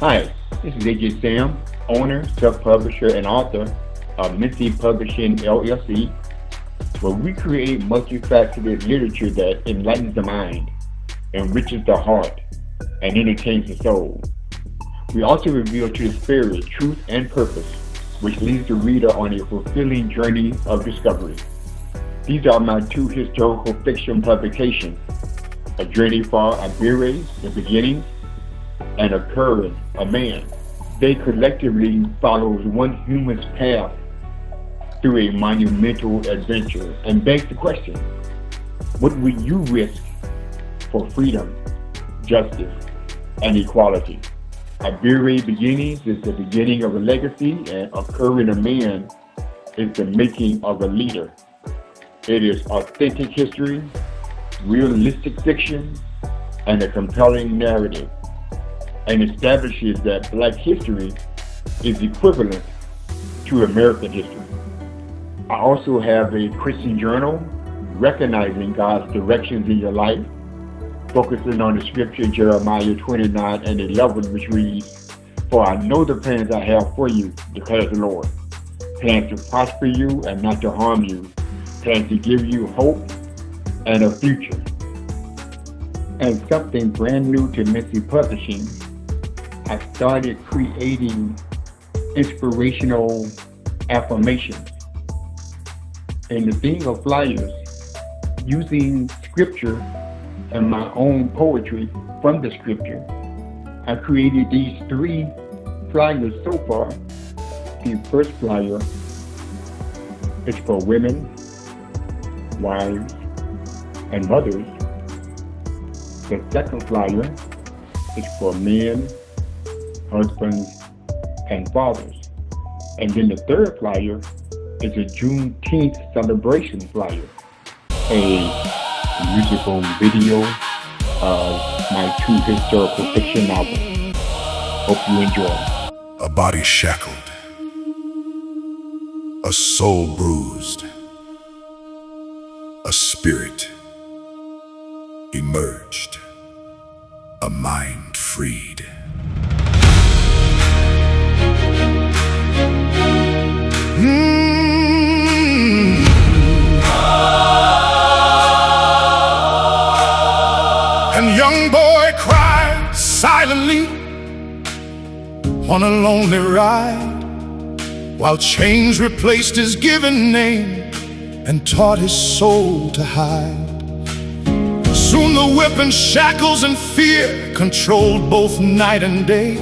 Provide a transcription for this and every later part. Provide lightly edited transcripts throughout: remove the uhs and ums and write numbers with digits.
Hi, this is AJ Sam, owner, self-publisher, and author of Minty Publishing LLC, where we create multifaceted literature that enlightens the mind, enriches the heart, and entertains the soul. We also reveal to the spirit truth and purpose, which leads the reader on a fulfilling journey of discovery. These are my two historical fiction publications, A Journey for Abire, The Beginnings, and A Current, A Man. They collectively follows one human's path through a monumental adventure and begs the question, what would you risk for freedom, justice, and equality? Abire Beginnings is the beginning of a legacy, and A Current, A Man is the making of a leader. It is authentic history, realistic fiction, and a compelling narrative, and establishes that Black history is equivalent to American history. I also have a Christian journal, recognizing God's directions in your life, focusing on the scripture Jeremiah 29:11, which reads, "For I know the plans I have for you, declares the Lord, plans to prosper you and not to harm you, plans to give you hope and a future." And something brand new to Minty Publishing, I started creating inspirational affirmations. And the thing of flyers, using scripture and my own poetry from the scripture, I created these 3 flyers so far. The first flyer is for women, wives, and mothers. The second flyer is for men, husbands, and fathers. And then the third flyer is a Juneteenth celebration flyer, a musical video of my 2 historical fiction novels. Hope you enjoy. A body shackled, a soul bruised, a spirit emerged, a mind freed. And young boy cried silently on a lonely ride, while chains replaced his given name and taught his soul to hide. Soon the whip and shackles and fear controlled both night and day,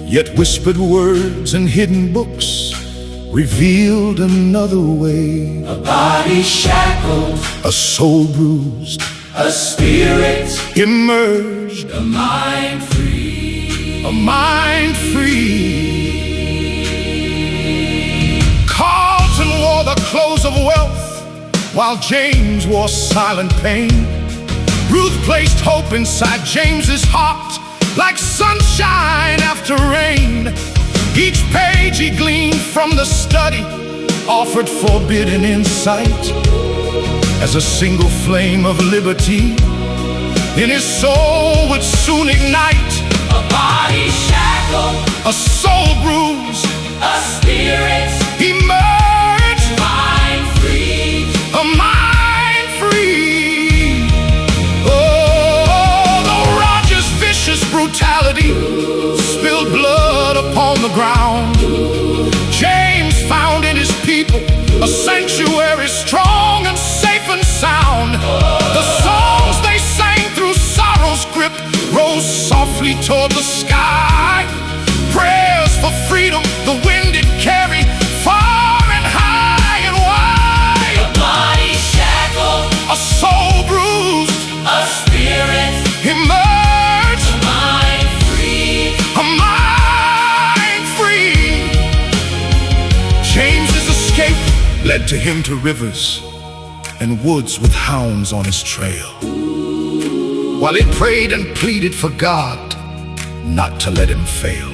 yet whispered words and hidden books revealed another way. A body shackled, a soul bruised, a spirit emerged, a mind free, a mind free. Carlton wore the clothes of wealth, while James wore silent pain. Ruth placed hope inside James's heart, like sunshine after rain. Each page he gleaned from the study offered forbidden insight, as a single flame of liberty in his soul would soon ignite. A body shackled, a soul bruised, a spirit emerged, mind free, a mind free. Oh, though Roger's vicious brutality spilled blood upon the ground, James found in his people a sanctuary strong and safe and sound. The songs they sang through sorrow's grip rose softly toward the sky. Prayers for freedom the wind did carry far and high and wide. a body shackled, A soul bruised, a spirit emerged, mind free, a mind free. James's escape led to him to rivers and woods with hounds on his trail, while he prayed and pleaded for God not to let him fail.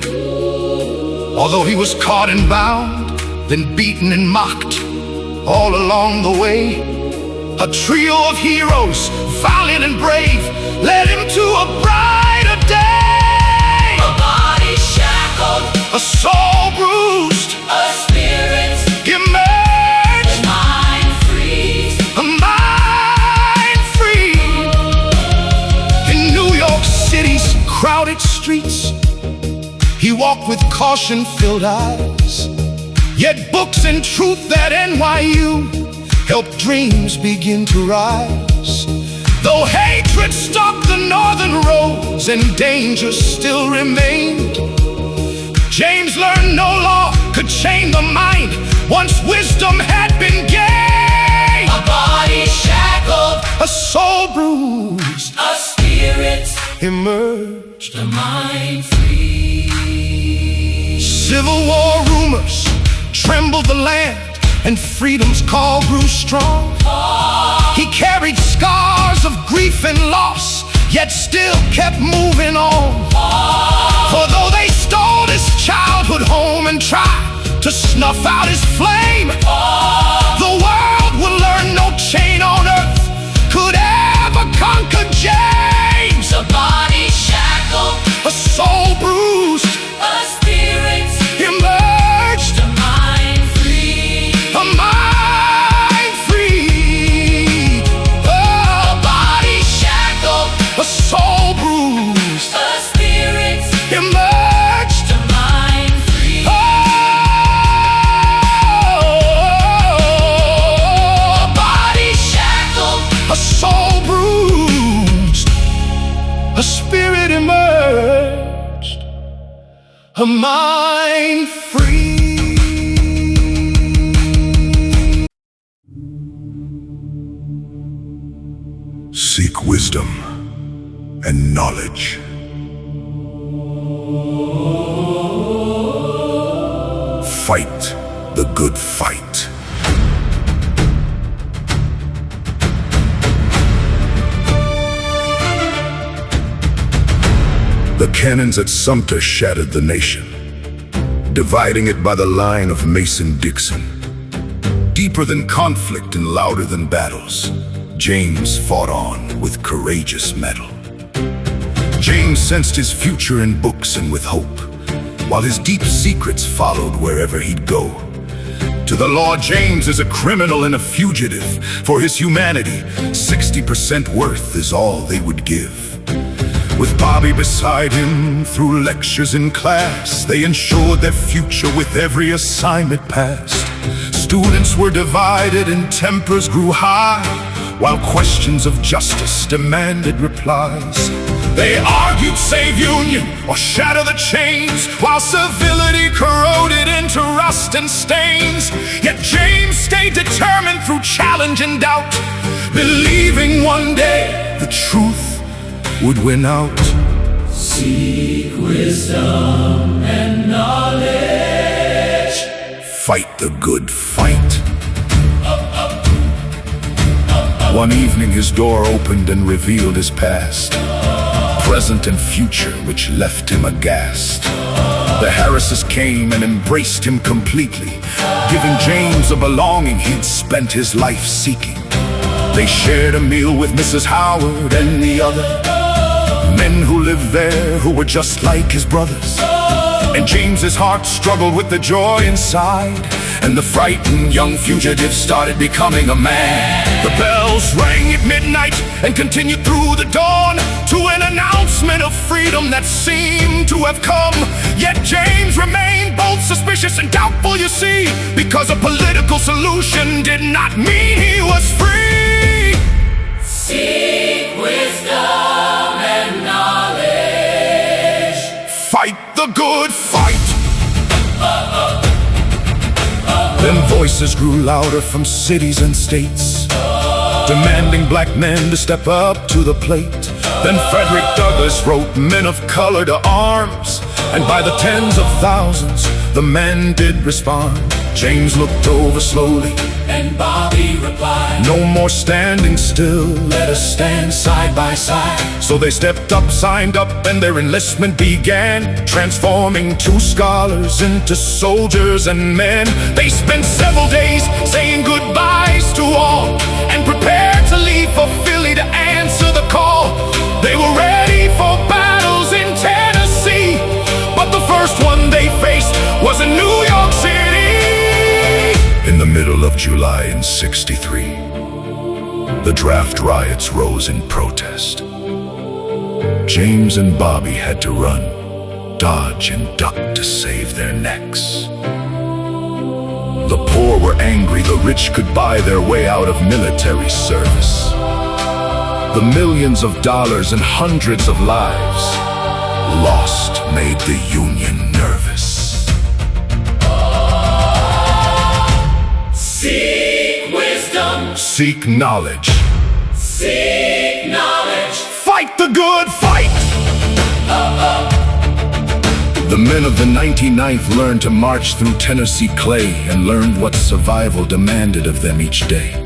Although he was caught and bound, then beaten and mocked, all along the way, a trio of heroes, valiant and brave, led him to a brighter day. a body crowded streets, he walked with caution-filled eyes. Yet books and truth at NYU helped dreams begin to rise. Though hatred stalked the northern roads and danger still remained, James learned no law could chain the mind once wisdom had been gained. A body shackled, A soul bruised, a spirit emerged. the mind free. Civil war rumors trembled the land, and freedom's call grew strong. He carried scars of grief and loss, yet still kept moving on. For though they stole his childhood home and tried to snuff out his flame, the world will learn no chain on earth could ever conquer James. The body shackled, A soul bruised, a spirit emerged, the mind free. a mind free. A body shackled, A soul bruised, a spirit emerged. the mind free. Oh, A body shackled, a soul bruised, a spirit emerged, a mind free. Seek wisdom and knowledge. Fight the good fight. The cannons at Sumter shattered the nation, dividing it by the line of Mason-Dixon. Deeper than conflict and louder than battles, James fought on with courageous mettle. James sensed his future in books and with hope, while his deep secrets followed wherever he'd go. To the law, James is a criminal and a fugitive. For his humanity, 60% worth is all they would give. With Bobby beside him through lectures in class, they ensured their future with every assignment passed. Students were divided and tempers grew high, while questions of justice demanded replies. They argued save union or shatter the chains, while civility corroded into rust and stains. Yet James stayed determined through challenge and doubt, believing one day the truth would win out. seek wisdom and knowledge. Fight the good fight. One evening his door opened and revealed his past, present and future, which left him aghast. The Harrises came and embraced him completely, giving James a belonging he'd spent his life seeking. They shared a meal with Mrs. Howard and the other men who lived there who were just like his brothers. And James's heart struggled with the joy inside, and the frightened young fugitive started becoming a man. The bells rang at midnight and continued through the dawn to an announcement of freedom that seemed to have come. Yet James remained both suspicious and doubtful, you see, because a political solution did not mean he was free. Seek wisdom and knowledge. Fight the good fight. Then voices grew louder from cities and states, demanding black men to step up to the plate. Then Frederick Douglass wrote men of color to arms, and by the tens of thousands the men did respond. James looked over slowly, And Bobby replied, no more standing still, let us stand side by side. So they stepped up, signed up, and their enlistment began, transforming two scholars into soldiers and men. They spent several days saying goodbyes to all, and prepared to leave for Philly to answer the call. They were ready for battles in Tennessee, but the first one they faced was in New York City. In the middle of July in '63, the draft riots rose in protest. James and Bobby had to run, dodge and duck to save their necks. The poor were angry, the rich could buy their way out of military service. The millions of dollars and hundreds of lives lost made the Union nervous. Seek wisdom. Seek knowledge. Seek knowledge. Fight the good fight! The men of the 99th learned to march through Tennessee clay and learned what survival demanded of them each day.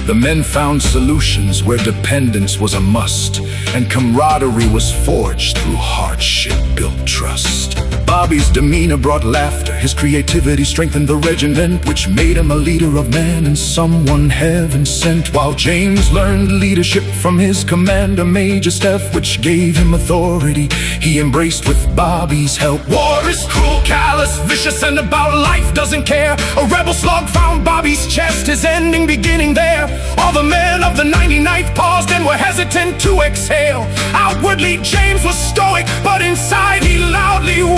The men found solutions where dependence was a must, and camaraderie was forged through hardship built trust. Bobby's demeanor brought laughter, his creativity strengthened the regiment, which made him a leader of men and someone heaven sent. While James learned leadership from his commander, Major Steph, which gave him authority he embraced with Bobby's help. War is cruel, callous, vicious, and about life doesn't care. A rebel slug found Bobby's chest, his ending beginning there. All the men of the 99th paused and were hesitant to exhale. Outwardly James was stoic, but inside he loudly wailed.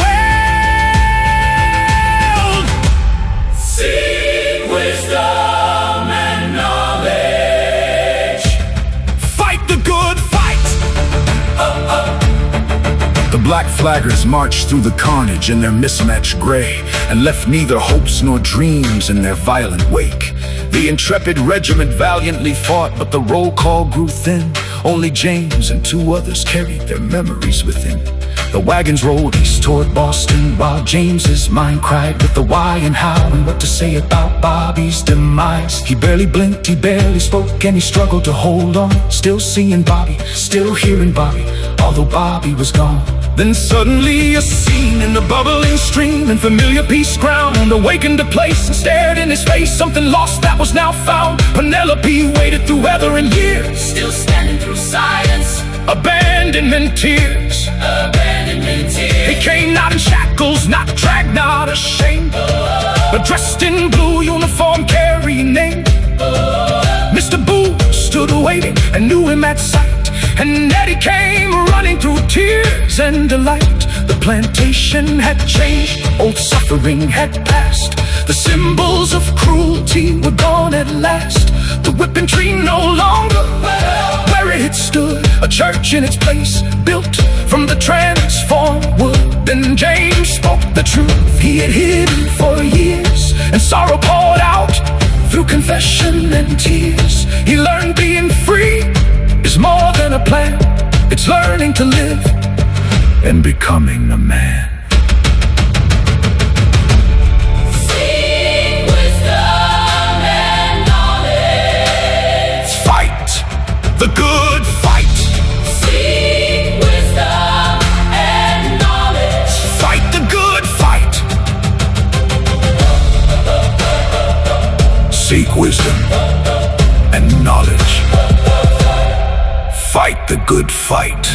Seek wisdom and knowledge. Fight the good fight! The black flaggers marched through the carnage in their mismatched gray, and left neither hopes nor dreams in their violent wake. The intrepid regiment valiantly fought, but the roll call grew thin. Only James and two others carried their memories within. The wagons rolled east toward Boston, while James's mind cried with the why and how and what to say about Bobby's demise. He barely blinked, he barely spoke, and he struggled to hold on. Still seeing Bobby, still hearing Bobby, although Bobby was gone. Then suddenly a scene in the bubbling stream, and familiar peace ground awakened a place and stared in his face. Something lost that was now found. Penelope waited through weather and years, Still standing through silence. abandonment tears. Abandonment tears. He came not in shackles, not dragged, not ashamed, but dressed in blue uniform, carrying name. Mr. Boo stood waiting and knew him at sight, and Eddie came running through tears and delight. The plantation had changed, old suffering had passed. The symbols of cruelty were gone at last. The whipping tree no longer where it stood, a church in its place, built from the transformed wood. Then James spoke the truth he had hidden for years, and sorrow poured out through confession and tears. He learned being free is more than a plan. It's learning to live and becoming a man. Seek wisdom and knowledge. Fight the good fight. Seek wisdom and knowledge. Fight the good fight. Seek wisdom and knowledge. Fight the good fight.